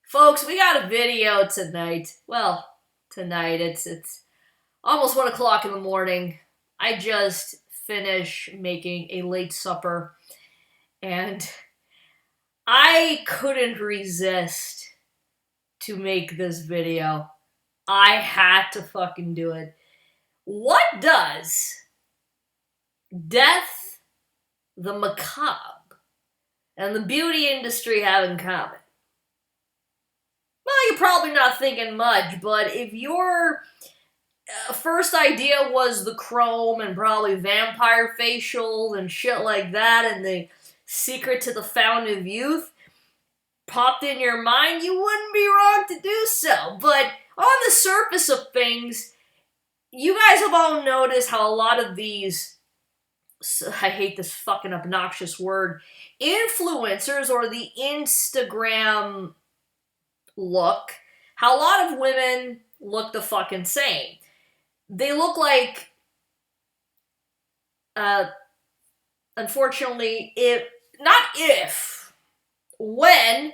Folks, we got a video tonight. Well, tonight it's almost 1 o'clock in the morning. I just finished making a late supper and I couldn't resist to make this video. I had to fucking do it. What does death, the macabre, and the beauty industry have in common? Well, you're probably not thinking much, but if your first idea was the chrome and probably vampire facials and shit like that and the secret to the fountain of youth popped in your mind, you wouldn't be wrong to do so. But on the surface of things, you guys have all noticed how a lot of these, I hate this fucking obnoxious word, influencers or the Instagram look, how a lot of women look the fucking same. They look like, unfortunately, when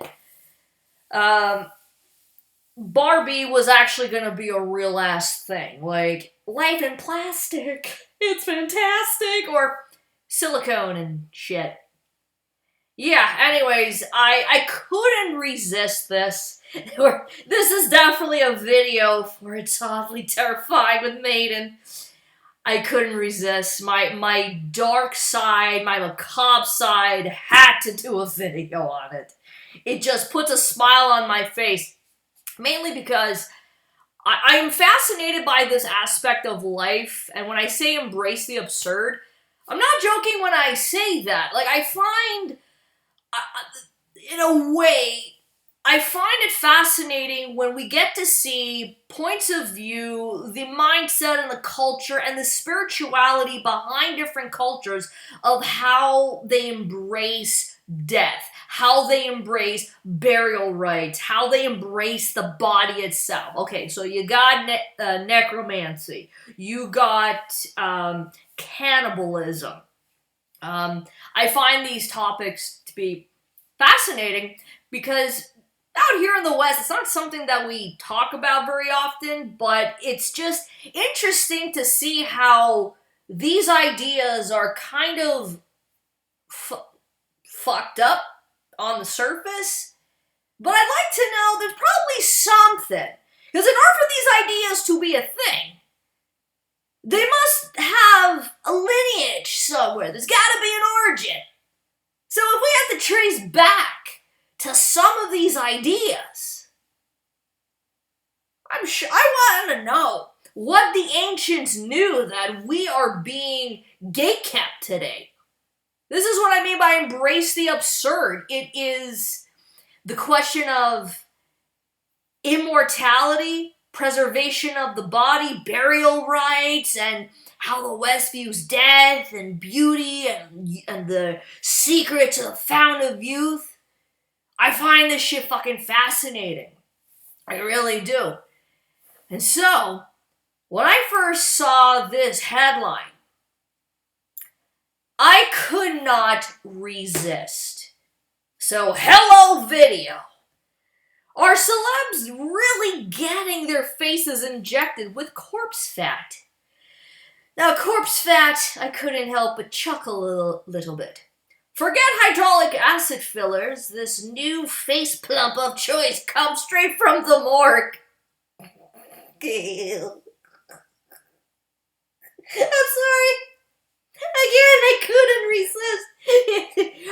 Barbie was actually gonna be a real ass thing. Like, life in plastic, it's fantastic, or silicone and shit. Yeah, anyways, I couldn't resist this. This is definitely a video for It's Awfully Terrifying with Maiden. I couldn't resist. My dark side, my macabre side had to do a video on it. It just puts a smile on my face. Mainly because I am fascinated by this aspect of life, and when I say embrace the absurd, I'm not joking when I say that. Like, I find, in a way, I find it fascinating when we get to see points of view, the mindset and the culture and the spirituality behind different cultures of how they embrace death, how they embrace burial rites, how they embrace the body itself. Okay, so you got necromancy, you got cannibalism. I find these topics to be fascinating because out here in the West, it's not something that we talk about very often, but it's just interesting to see how these ideas are kind of fucked up on the surface. But I'd like to know there's probably something. Because in order for these ideas to be a thing, they must have a lineage somewhere. There's gotta be an origin. So if we have to trace back to some of these ideas, I'm sure I want to know what the ancients knew that we are being gatekept today. This is what I mean by embrace the absurd. It is the question of immortality, preservation of the body, burial rites, and how the West views death and beauty and the secret to the fountain of youth. I find this shit fucking fascinating. I really do. And so, when I first saw this headline, I could not resist. So, hello video. Are celebs really getting their faces injected with corpse fat? Now, corpse fat, I couldn't help but chuckle a little bit. Forget hydraulic acid fillers, this new face plump of choice comes straight from the morgue. I'm sorry. Again, I couldn't resist.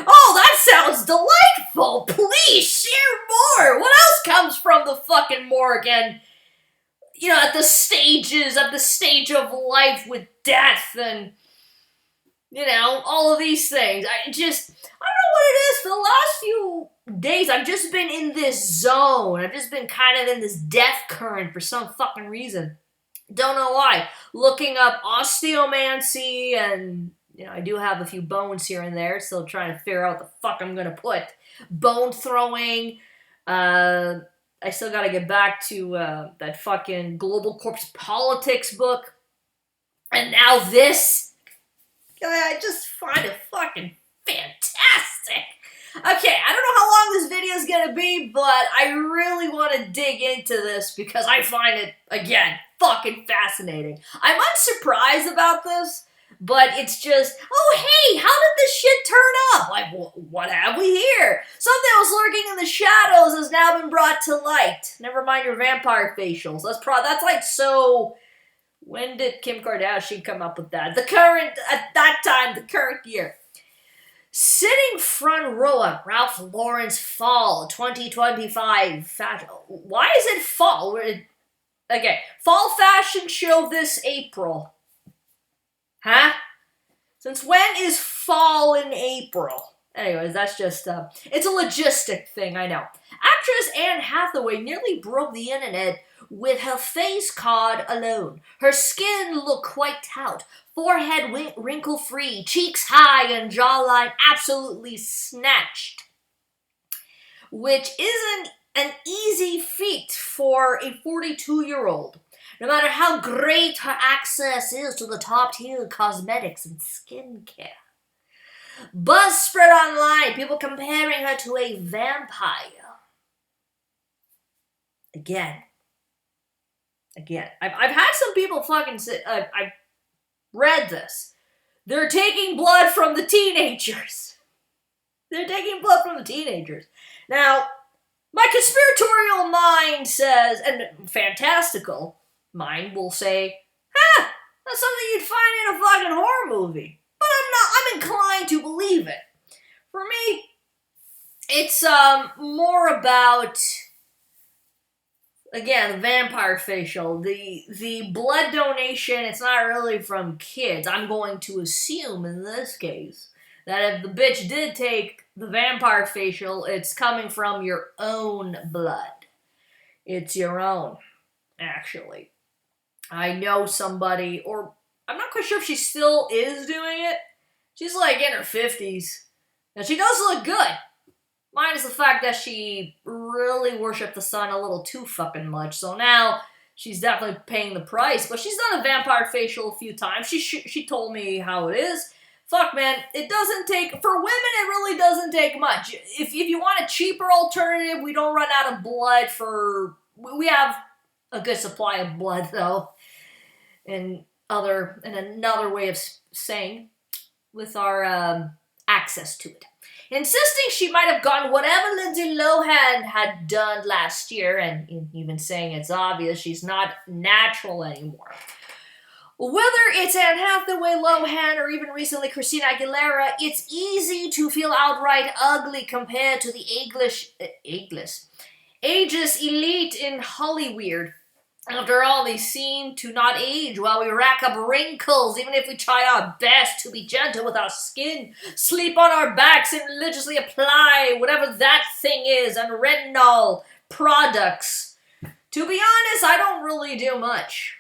Oh, that sounds delightful. Please share more. What else comes from the fucking morgue and, at the stage of life with death and, all of these things. I don't know what it is. For the last few days, I've just been in this zone. I've just been kind of in this death current for some fucking reason. Don't know why. Looking up osteomancy and, I do have a few bones here and there, still trying to figure out what the fuck I'm going to put. Bone throwing. I still got to get back to that fucking Global Corpse Politics book. And now this. I just find it fucking fantastic. Okay, I don't know how long this video is gonna be, but I really want to dig into this because I find it, again, fucking fascinating. I'm unsurprised about this, but it's just, oh hey, how did this shit turn up? Like, what have we here? Something that was lurking in the shadows has now been brought to light. Never mind your vampire facials. That's like so... When did Kim Kardashian come up with that? At that time, the current year. Sitting front row at Ralph Lauren's Fall 2025 fashion. Why is it fall? Okay, fall fashion show this April. Huh? Since when is fall in April? Anyways, that's just, it's a logistic thing, I know. Actress Anne Hathaway nearly broke the internet with her face card alone. Her skin looked quite taut, forehead wrinkle-free, cheeks high, and jawline absolutely snatched. Which isn't an easy feat for a 42-year-old. No matter how great her access is to the top-tier cosmetics and skincare. Buzz spread online, people comparing her to a vampire. Again. I've had some people fucking say, I've read this. They're taking blood from the teenagers. They're taking blood from the teenagers. Now, my conspiratorial mind says, and fantastical mind will say, that's something you'd find in a fucking horror movie. But I'm inclined to believe it. For me, it's more about, again, the vampire facial. The blood donation, it's not really from kids. I'm going to assume in this case that if the bitch did take the vampire facial, it's coming from your own blood. It's your own, actually. I know somebody, or I'm not quite sure if she still is doing it. She's like in her 50s. And she does look good. Minus the fact that she really worshipped the sun a little too fucking much. So now she's definitely paying the price. But she's done a vampire facial a few times. She told me how it is. Fuck, man, it doesn't take... For women, it really doesn't take much. If you want a cheaper alternative, we don't run out of blood for... We have a good supply of blood, though. And another way of saying, with our access to it. Insisting she might have gotten whatever Lindsay Lohan had done last year, and even saying it's obvious she's not natural anymore. Whether it's Anne Hathaway, Lohan, or even recently Christina Aguilera, it's easy to feel outright ugly compared to the ageless elite in Hollywood. After all, they seem to not age while we rack up wrinkles, even if we try our best to be gentle with our skin, sleep on our backs, and religiously apply whatever that thing is and retinol products. To be honest, I don't really do much.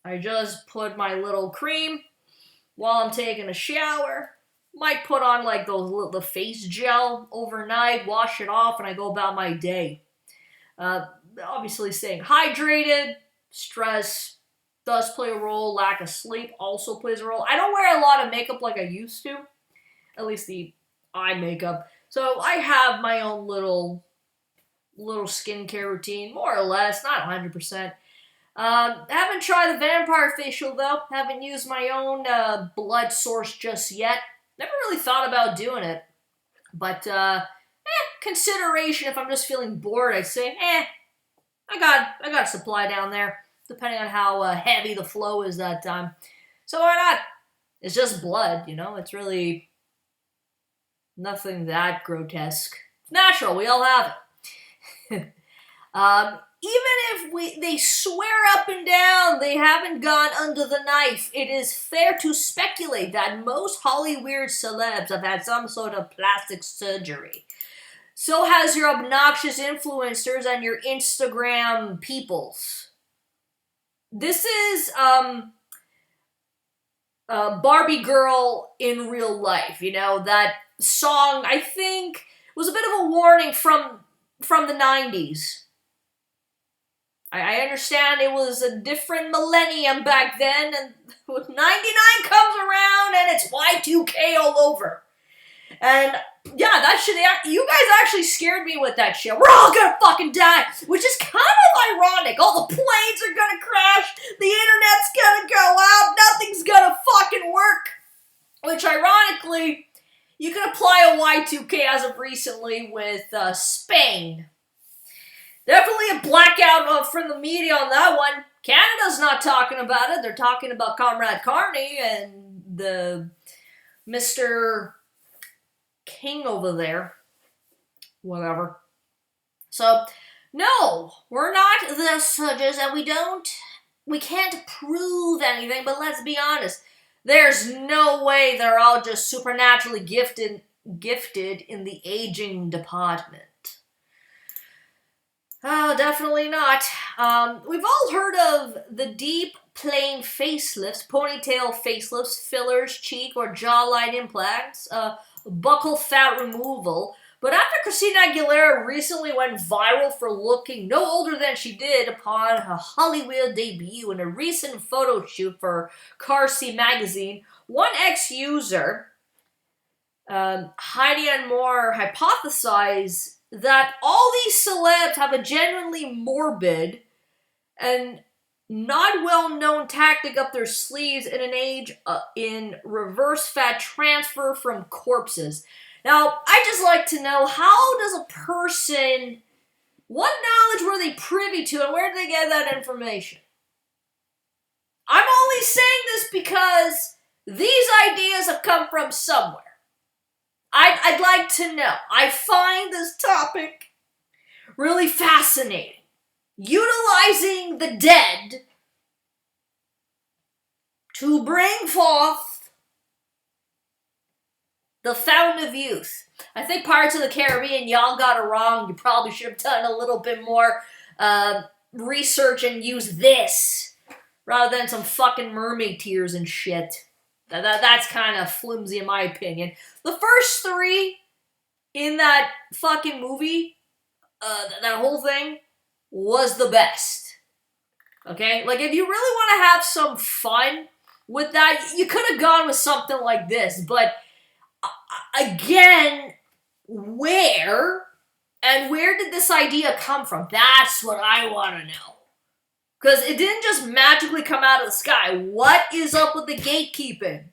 I just put my little cream while I'm taking a shower. Might put on like the face gel overnight, wash it off, and I go about my day. Obviously staying hydrated, stress does play a role, lack of sleep also plays a role. I don't wear a lot of makeup like I used to, at least the eye makeup. So I have my own little skincare routine, more or less, not 100%. Haven't tried the vampire facial though, haven't used my own blood source just yet. Never really thought about doing it, but consideration if I'm just feeling bored, I'd say, I got a supply down there, depending on how heavy the flow is that time. So why not? It's just blood, you know? It's really nothing that grotesque. It's natural, we all have it. Even if they swear up and down they haven't gone under the knife, it is fair to speculate that most Hollywood celebs have had some sort of plastic surgery. So has your obnoxious influencers and your Instagram peoples. This is Barbie Girl in real life. You know, that song, I think, was a bit of a warning from the 90s. I understand it was a different millennium back then, and 99 comes around and it's Y2K all over. And yeah, that shit, you guys actually scared me with that shit. We're all gonna fucking die, which is kind of ironic. All the planes are gonna crash, the internet's gonna go out, nothing's gonna fucking work. Which ironically, you can apply a Y2K as of recently with Spain. Definitely a blackout from the media on that one. Canada's not talking about it. They're talking about Comrade Carney and the Mr. King over there. Whatever. So, no, we're not the Sudges, and we can't prove anything, but let's be honest. There's no way they're all just supernaturally gifted in the aging department. Oh, definitely not. We've all heard of the deep, plain facelifts, ponytail facelifts, fillers, cheek or jawline implants, buccal fat removal. But after Christina Aguilera recently went viral for looking no older than she did upon her Hollywood debut in a recent photo shoot for Car C magazine, one ex-user, Heidi and Moore, hypothesized that all these celebs have a genuinely morbid and not well-known tactic up their sleeves in an age in reverse fat transfer from corpses. Now, I just like to know, how does a person, what knowledge were they privy to and where did they get that information? I'm only saying this because these ideas have come from somewhere. I'd like to know. I find this topic really fascinating. Utilizing the dead to bring forth the fountain of youth. I think Pirates of the Caribbean, y'all got it wrong. You probably should have done a little bit more research and used this rather than some fucking mermaid tears and shit. That's kind of flimsy in my opinion. The first three in that fucking movie, that whole thing, was the best. Okay? Like, if you really want to have some fun with that, you could have gone with something like this. But, again, where did this idea come from? That's what I want to know. Because it didn't just magically come out of the sky. What is up with the gatekeeping?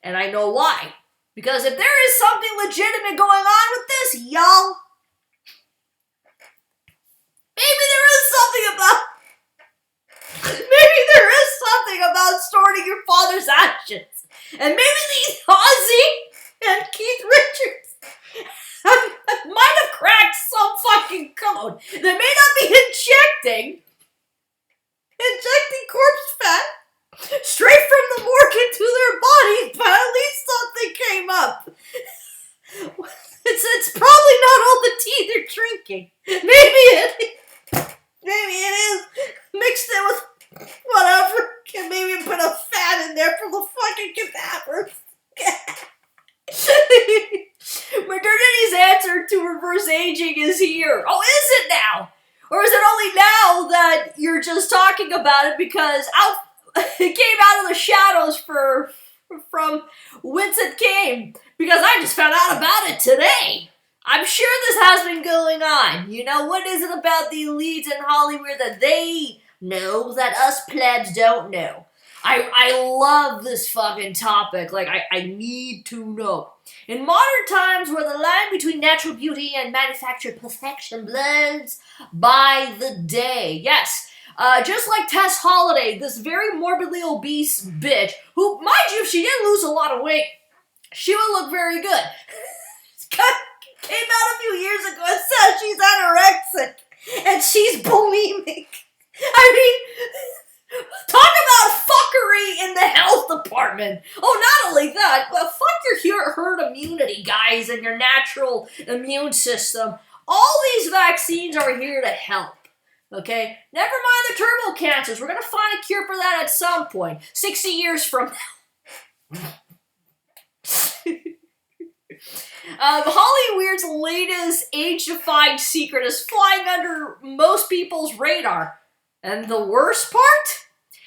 And I know why. Because if there is something legitimate going on with this, y'all, maybe there is something about storing your father's ashes. And maybe these Ozzy and Keith Richards might have cracked some fucking code. They may not be injecting corpse fat straight from the morgue into their bodies, but at least something came up. It's probably not all the tea they're drinking. Maybe it is mixed in with whatever. Can maybe put a fat in there for the fucking cadavers. Modernity's answer to reverse aging is here. Oh, is it now? Or is it only now that you're just talking about it because it came out of the shadows from whence it came? Because I just found out about it today. I'm sure this has been going on. You know, what is it about the elites in Hollywood that they know that us plebs don't know? I love this fucking topic. Like, I need to know. In modern times, where the line between natural beauty and manufactured perfection blurs by the day. Yes, just like Tess Holliday, this very morbidly obese bitch, who, mind you, if she did lose a lot of weight, she would look very good. Came out a few years ago and said she's anorexic and she's bulimic. I mean, talk about fuckery in the health department. Oh, not only that, but fuck your herd immunity, guys, and your natural immune system. All these vaccines are here to help. Okay? Never mind the turbo cancers. We're going to find a cure for that at some point. 60 years from now. Hollywood's latest age-defying secret is flying under most people's radar. And the worst part?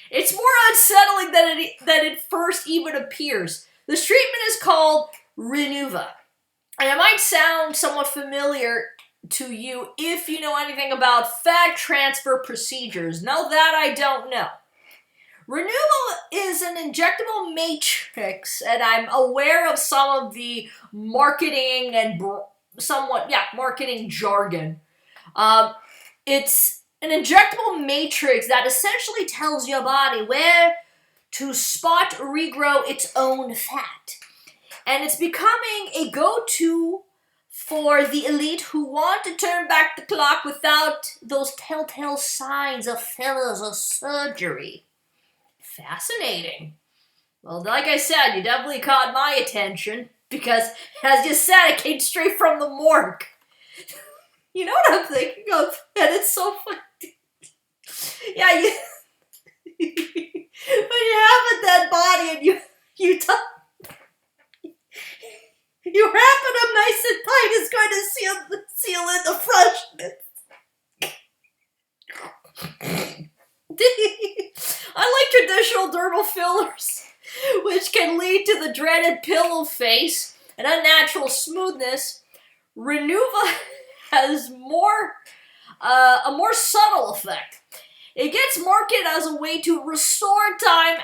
It's more unsettling than it first even appears. This treatment is called Renuva. And it might sound somewhat familiar to you if you know anything about fat transfer procedures. Now that I don't know. Renewal is an injectable matrix, and I'm aware of some of the marketing and marketing jargon. It's an injectable matrix that essentially tells your body where to spot regrow its own fat. And it's becoming a go-to for the elite who want to turn back the clock without those telltale signs of fillers or surgery. Fascinating. Well, like I said, you definitely caught my attention because, as you said, it came straight from the morgue. You know what I'm thinking of? And it's so funny. Yeah, when you have a dead body and you wrap it up nice and tight, it's going to seal in the freshness. Unlike traditional dermal fillers, which can lead to the dreaded pillow face and unnatural smoothness, Renuva has a more subtle effect. It gets marketed as a way to restore time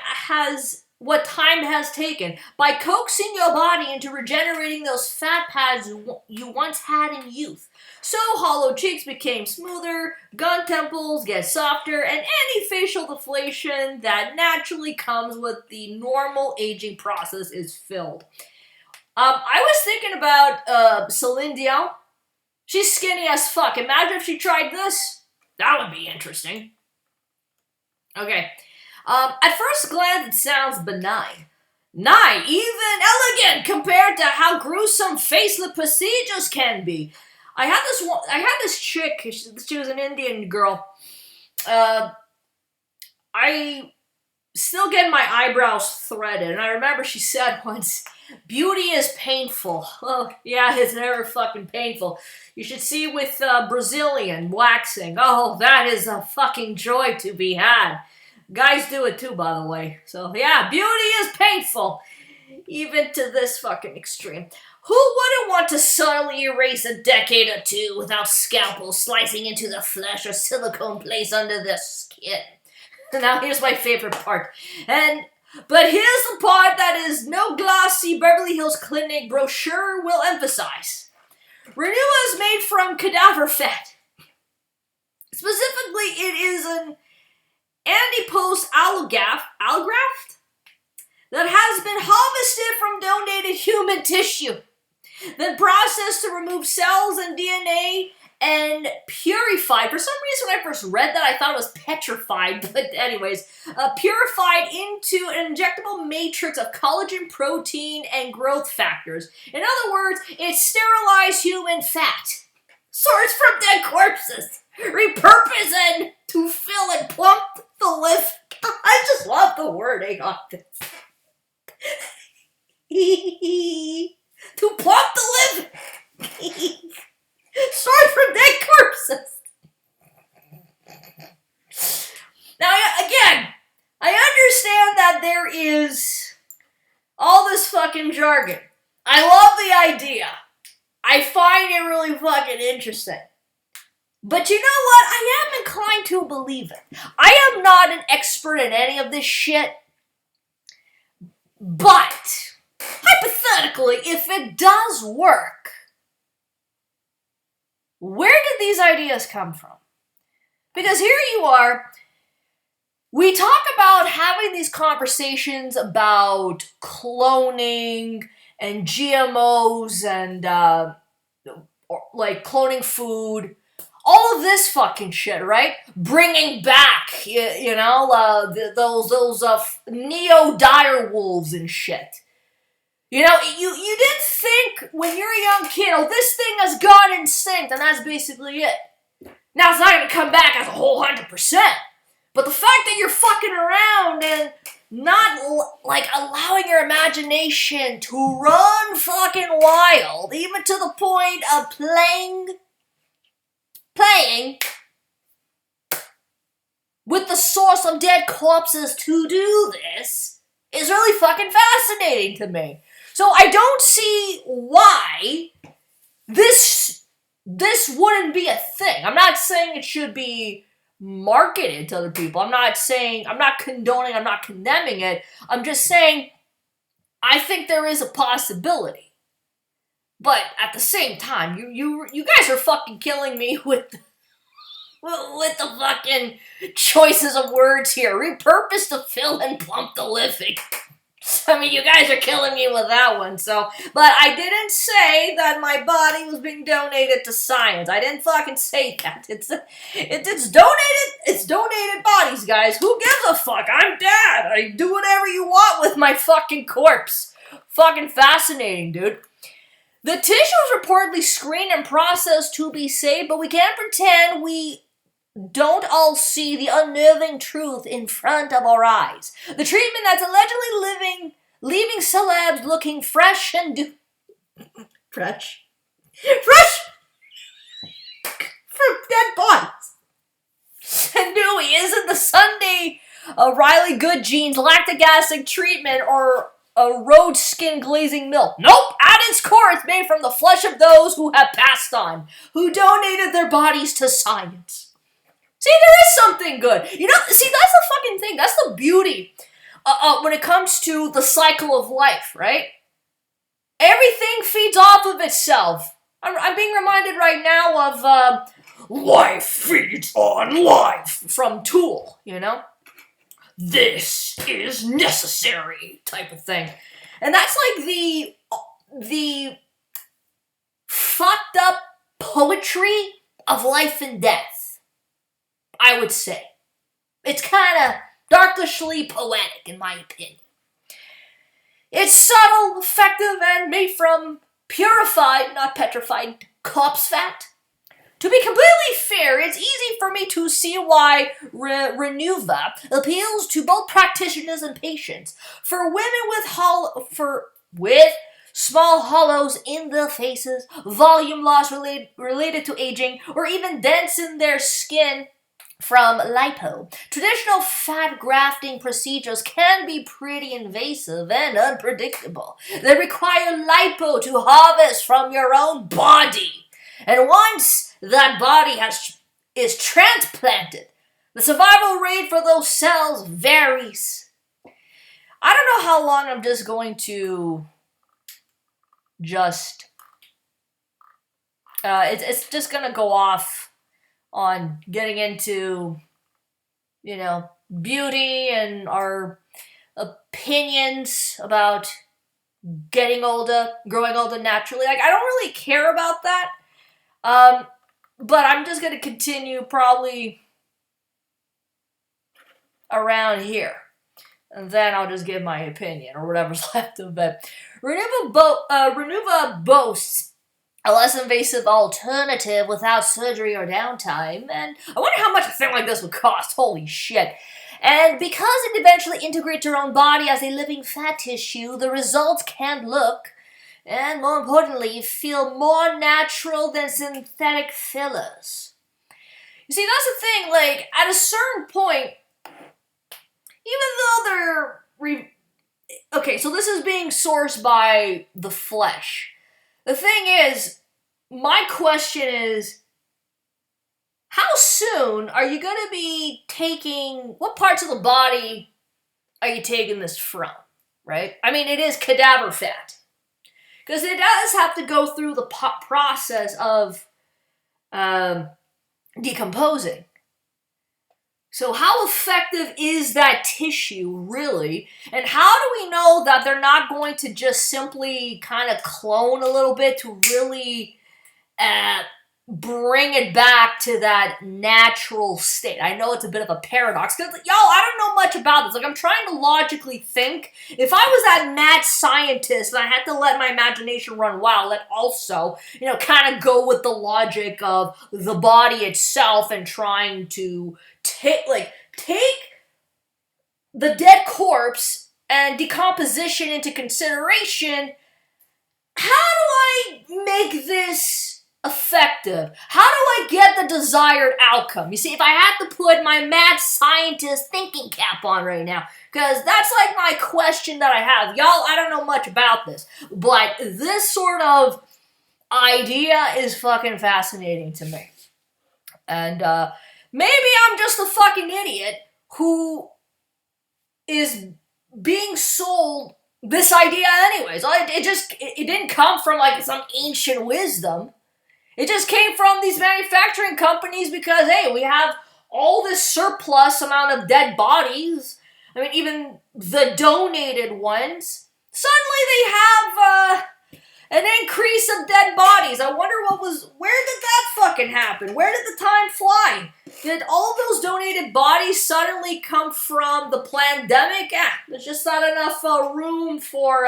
has taken by coaxing your body into regenerating those fat pads you once had in youth. So hollow cheeks became smoother, gun temples get softer, and any facial deflation that naturally comes with the normal aging process is filled. I was thinking about Celine Dion. She's skinny as fuck. Imagine if she tried this. That would be interesting. Okay. At first glance, it sounds benign. Nigh, even elegant compared to how gruesome facelift procedures can be. I had this chick. She was an Indian girl. I still get my eyebrows threaded, and I remember she said once, "Beauty is painful." Well, yeah, it's never fucking painful. You should see with Brazilian waxing. Oh, that is a fucking joy to be had. Guys do it too, by the way. So, yeah, beauty is painful. Even to this fucking extreme. Who wouldn't want to subtly erase a decade or two without scalpel slicing into the flesh or silicone placed under the skin? Now, here's my favorite part. But here's the part that is no glossy Beverly Hills Clinic brochure will emphasize. Renua is made from cadaver fat. Specifically, it is an adipose allograft that has been harvested from donated human tissue, then processed to remove cells and DNA and purified. For some reason, when I first read that, I thought it was petrified, but anyways, purified into an injectable matrix of collagen, protein, and growth factors. In other words, it's sterilized human fat, sourced from dead corpses, repurposed to fill and plump the liver. I just love the wording on this. To plump the liver. Sourced from dead corpses. Now, again, I understand that there is all this fucking jargon. I love the idea. I find it really fucking interesting. But you know what? I am inclined to believe it. I am not an expert in any of this shit. But, hypothetically, if it does work, where did these ideas come from? Because here you are, we talk about having these conversations about cloning and GMOs and like cloning food, all of this fucking shit, right? Bringing back, those neo-dire wolves and shit. You know, you didn't think when you're a young kid, oh, this thing has gone extinct, and that's basically it. Now, it's not going to come back as a whole 100%, but the fact that you're fucking around and not, like, allowing your imagination to run fucking wild, even to the point of playing with the source of dead corpses to do this is really fucking fascinating to me. So I don't see why this wouldn't be a thing. I'm not saying it should be marketed to other people. I'm not condoning, I'm not condemning it. I'm just saying I think there is a possibility. But at the same time, you guys are fucking killing me with the fucking choices of words here. Repurpose to fill and plump the living. I mean, you guys are killing me with that one, so... But I didn't say that my body was being donated to science. I didn't fucking say that. It's donated bodies, guys. Who gives a fuck? I'm dead. I do whatever you want with my fucking corpse. Fucking fascinating, dude. The tissue is reportedly screened and processed to be safe, but we can't pretend we don't all see the unnerving truth in front of our eyes. The treatment that's allegedly leaving celebs looking fresh and fresh from dead bodies. And dewy isn't the Sunday Riley Good Jeans lactic acid treatment or a road skin glazing milk. Nope! At its core, it's made from the flesh of those who have passed on, who donated their bodies to science. See, there is something good. See, that's the fucking thing. That's the beauty when it comes to the cycle of life, right? Everything feeds off of itself. I'm being reminded right now of Life Feeds on Life from Tool, This is necessary type of thing. And that's like the fucked up poetry of life and death. I would say. It's kind of darklishly poetic, in my opinion. It's subtle, effective, and made from purified, not petrified, corpse fat. To be completely fair, it's easy for me to see why Renuva appeals to both practitioners and patients. For women with small hollows in their faces, volume loss related to aging, or even dents in their skin from lipo. Traditional fat grafting procedures can be pretty invasive and unpredictable. They require lipo to harvest from your own body. And once that body is transplanted, the survival rate for those cells varies. I don't know how long I'm just going to it's just gonna go off on getting into, beauty and our opinions about getting older, growing older naturally. Like, I don't really care about that. But I'm just going to continue probably around here. And then I'll just give my opinion or whatever's left of it. Renuva boasts a less invasive alternative without surgery or downtime, and I wonder how much a thing like this would cost. Holy shit. And because it eventually integrates your own body as a living fat tissue, the results can look, and more importantly, feel more natural than synthetic fillers. You see, that's the thing, like, at a certain point, even though okay, so this is being sourced by the flesh. The thing is, my question is, how soon are you going to be taking, what parts of the body are you taking this from, right? I mean, it is cadaver fat. Because it does have to go through the process of decomposing. So how effective is that tissue, really? And how do we know that they're not going to just simply kind of clone a little bit to really bring it back to that natural state? I know it's a bit of a paradox, because, y'all, I don't know much about this. Like, I'm trying to logically think. If I was that mad scientist and I had to let my imagination run wild, let also, kind of go with the logic of the body itself and trying to take the dead corpse and decomposition into consideration, how do I make this effective? How do I get the desired outcome? You see, if I had to put my mad scientist thinking cap on right now, because that's like my question that I have. Y'all, I don't know much about this, but this sort of idea is fucking fascinating to me. And maybe I'm just a fucking idiot who is being sold this idea anyways. It didn't come from like some ancient wisdom. It just came from these manufacturing companies because, hey, we have all this surplus amount of dead bodies. I mean, even the donated ones. Suddenly they have an increase of dead bodies. I wonder where did that fucking happen? Where did the time fly? Did all those donated bodies suddenly come from the pandemic? There's just not enough room for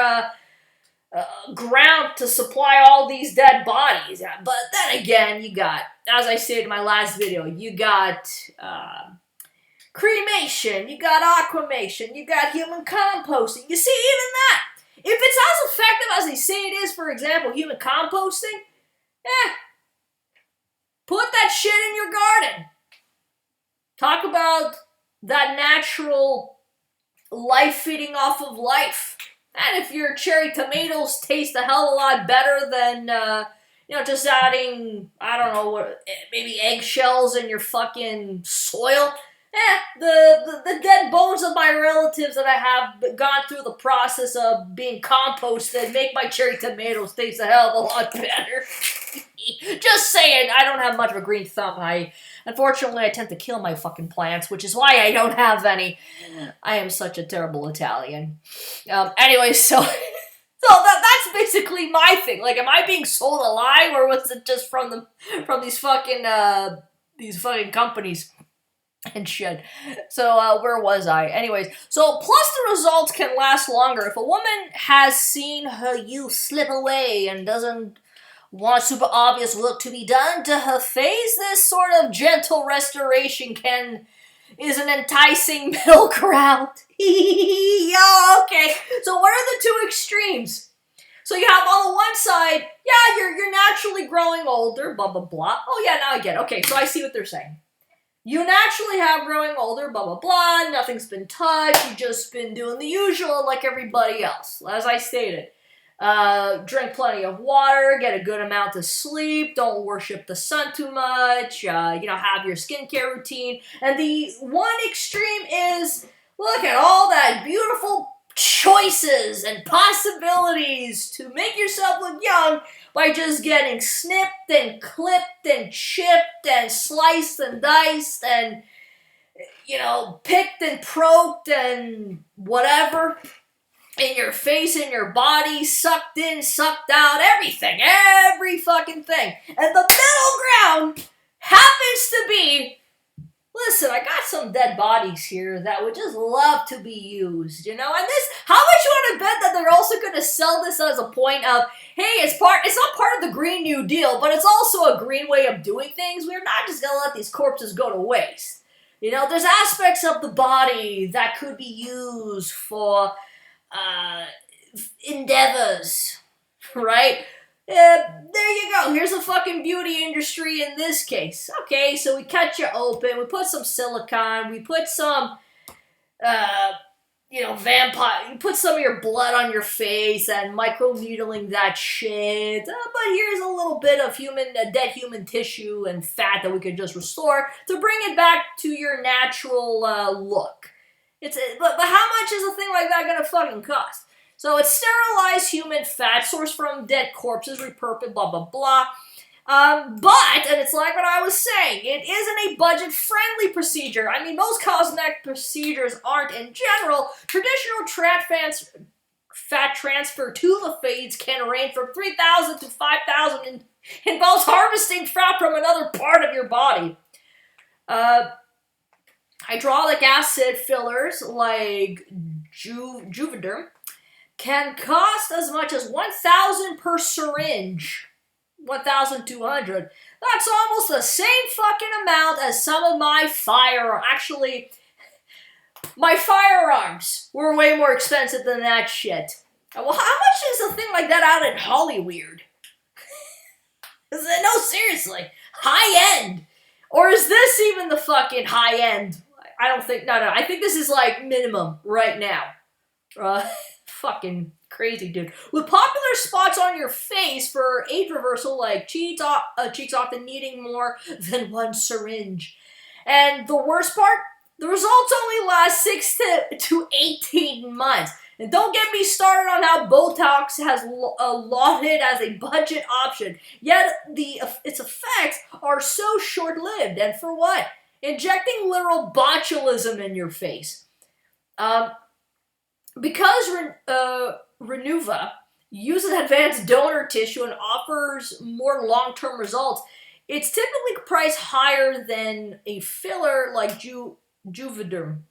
ground to supply all these dead bodies. But then again, you got, as I said in my last video, you got cremation, you got aquamation, you got human composting. You see, even that, if it's as effective as they say it is, for example, human composting, put that shit in your garden. Talk about that natural life feeding off of life. And if your cherry tomatoes taste a hell of a lot better than, just adding, I don't know, maybe eggshells in your fucking soil, the dead bones of my relatives that I have gone through the process of being composted make my cherry tomatoes taste a hell of a lot better. Just saying, I don't have much of a green thumb. Unfortunately, I tend to kill my fucking plants, which is why I don't have any. I am such a terrible Italian. Anyway, so that's basically my thing. Like, am I being sold a lie, or was it just from these fucking companies and shit? So where was I? Anyways, so plus the results can last longer. If a woman has seen her youth slip away and doesn't want super obvious work to be done to her face, this sort of gentle restoration is an enticing middle ground. Yeah, okay. So what are the two extremes? So you have on the one side, you're naturally growing older, blah, blah, blah. Oh yeah, now I get it. Okay, so I see what they're saying. You naturally have growing older, blah, blah, blah. Nothing's been touched. You've just been doing the usual like everybody else, as I stated. Drink plenty of water, get a good amount of sleep, don't worship the sun too much, have your skincare routine. And the one extreme is, look at all that beautiful choices and possibilities to make yourself look young by just getting snipped and clipped and chipped and sliced and diced and, picked and proked and whatever. In your face, in your body, sucked in, sucked out, everything, every fucking thing. And the middle ground happens to be, listen, I got some dead bodies here that would just love to be used, And this, how much you want to bet that they're also going to sell this as a point of, hey, it's not part of the Green New Deal, but it's also a green way of doing things. We're not just going to let these corpses go to waste. There's aspects of the body that could be used for endeavors, right? There you go. Here's a fucking beauty industry in this case. Okay, so we cut you open, we put some silicone, we put some, vampire, you put some of your blood on your face and microneedling that shit. But here's a little bit of dead human tissue and fat that we could just restore to bring it back to your natural look. But how much is a thing like that gonna fucking cost? So it's sterilized human fat sourced from dead corpses, repurposed, blah, blah, blah. And it's like what I was saying, it isn't a budget-friendly procedure. I mean, most cosmetic procedures aren't in general. Traditional fat transfer to the face can range from $3,000 to $5,000 and involves harvesting fat from another part of your body. Hydraulic acid fillers like Juvederm can cost as much as $1,000 per syringe. $1,200. That's almost the same fucking amount as some of my firearms. Actually, my firearms were way more expensive than that shit. Well, how much is a thing like that out in Hollywood? No, seriously. High end. Or is this even the fucking high end? I don't think, no. I think this is like minimum right now. Fucking crazy, dude. With popular spots on your face for age reversal, like cheeks often needing more than one syringe. And the worst part, the results only last 6 to 18 months. And don't get me started on how Botox has lauded as a budget option. Yet its effects are so short-lived. And for what? Injecting literal botulism in your face. Because Renuva uses advanced donor tissue and offers more long-term results, it's typically priced higher than a filler like Juvederm.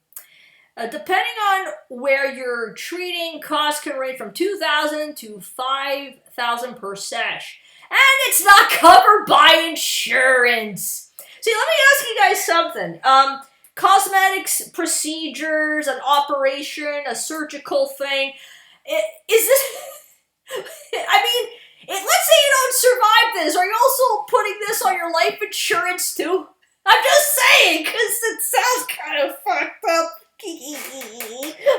Depending on where you're treating, costs can range from $2,000 to $5,000 per sesh. And it's not covered by insurance. See, let me ask you guys something. Cosmetics, procedures, an operation, a surgical thing. Is this... I mean, let's say you don't survive this. Are you also putting this on your life insurance too? I'm just saying, because it sounds kind of fucked up. Unless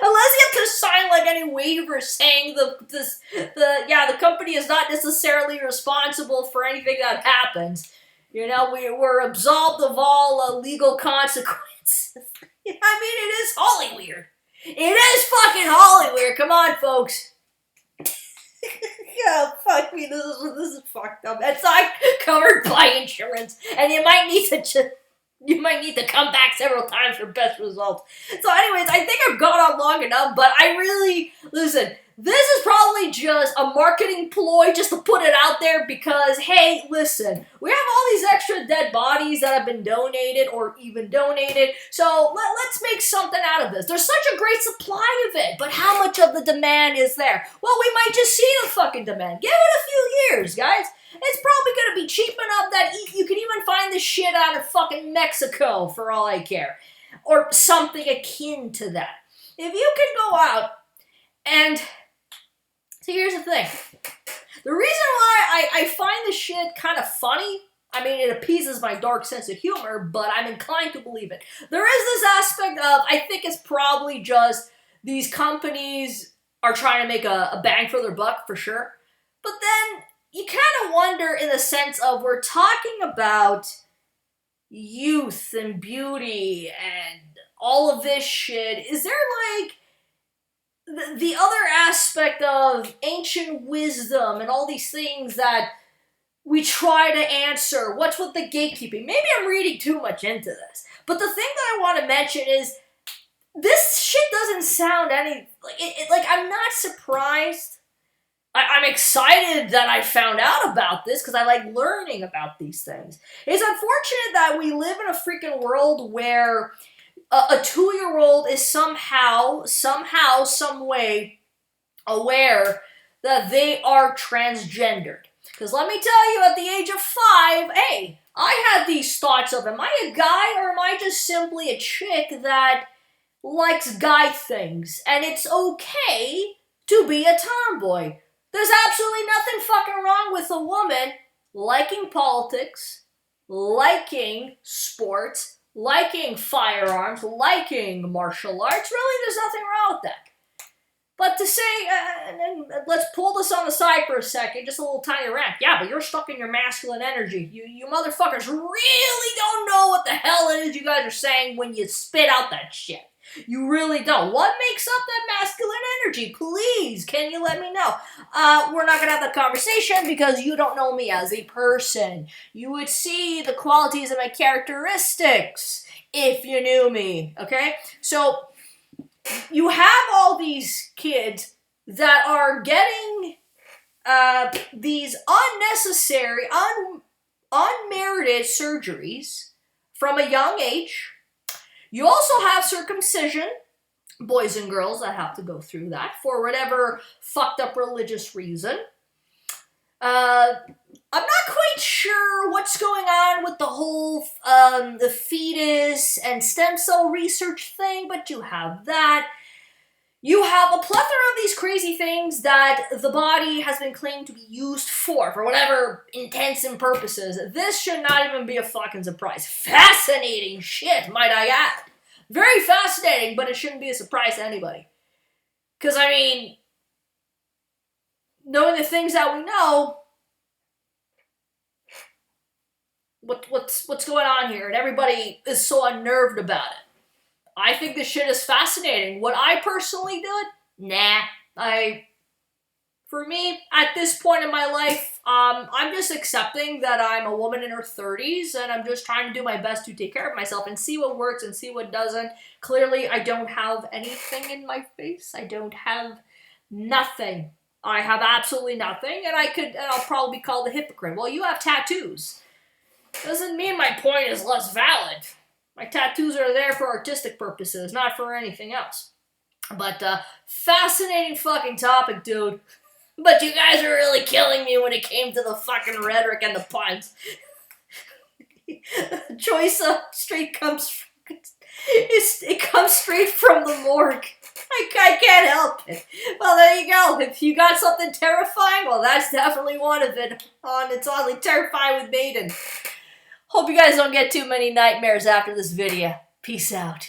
you have to sign like any waiver saying the company is not necessarily responsible for anything that happens. You know, we're absolved of all legal consequences. I mean, it is Hollyweird. It is fucking Hollyweird. Come on, folks. Yeah, fuck me. This is fucked up. It's not covered by insurance, and you might need to come back several times for best results. So anyways, I think I've gone on long enough, but listen, this is probably just a marketing ploy just to put it out there because, hey, listen, we have all these extra dead bodies that have been donated or even donated, so let's make something out of this. There's such a great supply of it, but how much of the demand is there? Well, we might just see the fucking demand. Give it a few years, guys. It's probably going to be cheap enough that you can even find this shit out of fucking Mexico, for all I care. Or something akin to that. If you can go out and... See, here's the thing. The reason why I find this shit kind of funny, I mean, it appeases my dark sense of humor, but I'm inclined to believe it. There is this aspect of, I think it's probably just these companies are trying to make a bang for their buck, for sure. But then... you kind of wonder in the sense of we're talking about youth and beauty and all of this shit. Is there like the other aspect of ancient wisdom and all these things that we try to answer? What's with the gatekeeping? Maybe I'm reading too much into this. But the thing that I want to mention is this shit doesn't sound like I'm not surprised. I'm excited that I found out about this because I like learning about these things. It's unfortunate that we live in a freaking world where a 2-year-old is somehow, some way aware that they are transgendered. Because let me tell you, at the age of 5, hey, I had these thoughts of, am I a guy or am I just simply a chick that likes guy things? And it's okay to be a tomboy. There's absolutely nothing fucking wrong with a woman liking politics, liking sports, liking firearms, liking martial arts. Really, there's nothing wrong with that. But to say, and let's pull this on the side for a second, just a little tiny rant. Yeah, but you're stuck in your masculine energy. You motherfuckers really don't know what the hell it is you guys are saying when you spit out that shit. You really don't. What makes up that masculine energy? Please, can you let me know? We're not going to have that conversation because you don't know me as a person. You would see the qualities of my characteristics if you knew me, okay? So, you have all these kids that are getting these unnecessary, unmerited surgeries from a young age. You also have circumcision, boys and girls that have to go through that for whatever fucked up religious reason. I'm not quite sure what's going on with the whole the fetus and stem cell research thing, but you have that. You have a plethora of these crazy things that the body has been claimed to be used for whatever intents and purposes. This should not even be a fucking surprise. Fascinating shit, might I add. Very fascinating, but it shouldn't be a surprise to anybody. Because, I mean, knowing the things that we know, what's going on here? And everybody is so unnerved about it. I think this shit is fascinating. Would I personally do it? Nah. For me, at this point in my life, I'm just accepting that I'm a woman in her 30s, and I'm just trying to do my best to take care of myself and see what works and see what doesn't. Clearly, I don't have anything in my face. I don't have nothing. I have absolutely nothing, and I'll probably be called a hypocrite. Well, you have tattoos. Doesn't mean my point is less valid. My tattoos are there for artistic purposes, not for anything else. But, fascinating fucking topic, dude. But you guys are really killing me when it came to the fucking rhetoric and the puns. Choice of straight comes... It comes straight from the morgue. I can't help it. Well, there you go. If you got something terrifying, well, that's definitely one of it. It's oddly terrifying with Maiden. Hope you guys don't get too many nightmares after this video. Peace out.